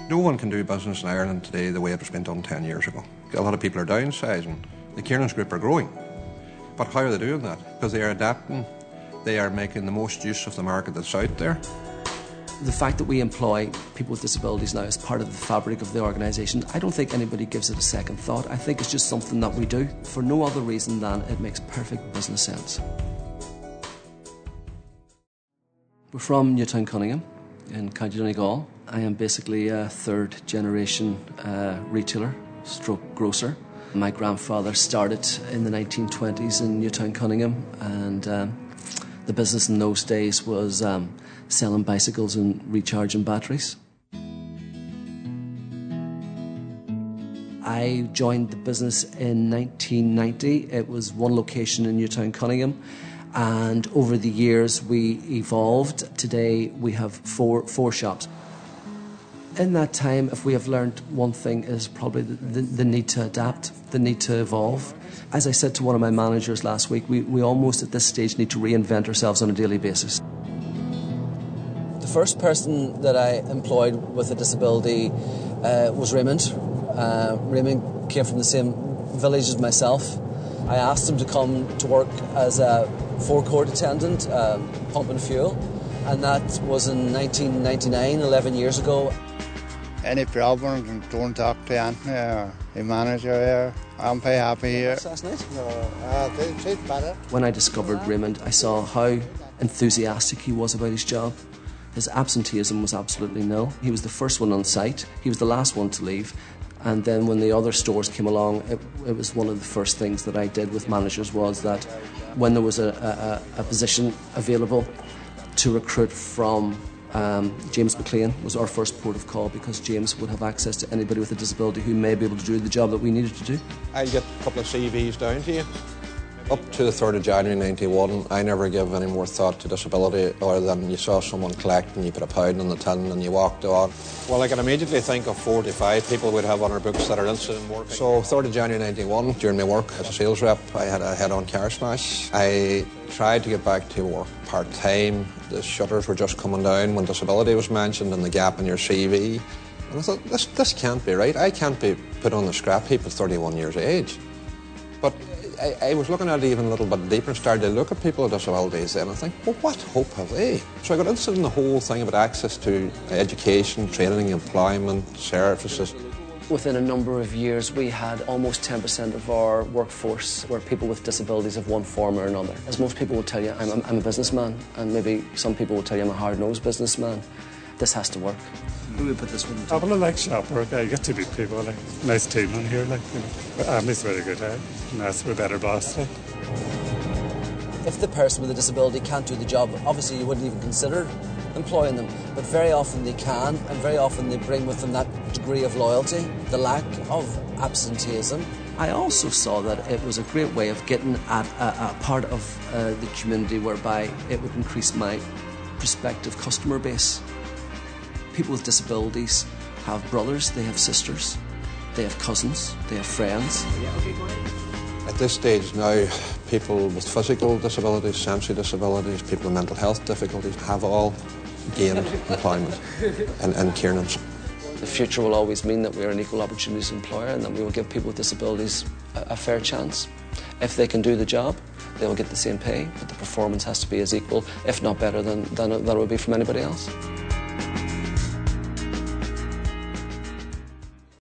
No one can do business in Ireland today the way it was been done 10 years ago. A lot of people are downsizing. The Kernans Group are growing. But how are they doing that? Because they are adapting, they are making the most use of the market that's out there. The fact that we employ people with disabilities now as part of the fabric of the organisation, I don't think anybody gives it a second thought. I think it's just something that we do for no other reason than it makes perfect business sense. We're from Newtown Cunningham in County Donegal. I am basically a third generation retailer stroke grocer. My grandfather started in the 1920s in Newtown Cunningham, and the business in those days was selling bicycles and recharging batteries. I joined the business in 1990. It was one location in Newtown Cunningham, and over the years we evolved. Today we have four shops. In that time, if we have learned one thing, is probably the need to adapt, the need to evolve. As I said to one of my managers last week, we almost at this stage need to reinvent ourselves on a daily basis. The first person that I employed with a disability was Raymond. Raymond came from the same village as myself. I asked him to come to work as a forecourt attendant, pumping fuel, and that was in 1999, 11 years ago. Any problem, don't talk to Anthony or the manager here. I'm very happy here. Last night? No, they better. When I discovered Raymond, I saw how enthusiastic he was about his job. His absenteeism was absolutely nil. He was the first one on site, he was the last one to leave, and then when the other stores came along, it was one of the first things that I did with managers was that when there was a position available to recruit from, James McLean was our first port of call, because James would have access to anybody with a disability who may be able to do the job that we needed to do. I'll get a couple of CVs down to you. Up to the 3rd of January 91, I never gave any more thought to disability other than you saw someone collect and you put a pound on the tin and you walked on. Well, I can immediately think of 45 people we'd have on our books that are interested in working. So 3rd of January 91, during my work as a sales rep, I had a head-on car smash. I tried to get back to work part-time. The shutters were just coming down when disability was mentioned and the gap in your CV. And I thought, this can't be right. I can't be put on the scrap heap at 31 years of age. But I was looking at it even a little bit deeper and started to look at people with disabilities and I think, well, what hope have they? So I got interested in the whole thing about access to education, training, employment, services. Within a number of years, we had almost 10% of our workforce were people with disabilities of one form or another. As most people will tell you, I'm a businessman, and maybe some people will tell you I'm a hard-nosed businessman. This has to work. Who would put this one? I really like shop work. I get to meet people, like nice team in here, like, you know. Ami's very good, nice, we're better boss, like. If the person with a disability can't do the job, obviously you wouldn't even consider employing them, but very often they can, and very often they bring with them that degree of loyalty, the lack of absenteeism. I also saw that it was a great way of getting at a part of the community whereby it would increase my prospective customer base. People with disabilities have brothers, they have sisters, they have cousins, they have friends. At this stage now, people with physical disabilities, sensory disabilities, people with mental health difficulties have all gained employment in Kernans. The future will always mean that we are an equal opportunities employer and that we will give people with disabilities a fair chance. If they can do the job, they will get the same pay, but the performance has to be as equal, if not better, than it would be from anybody else.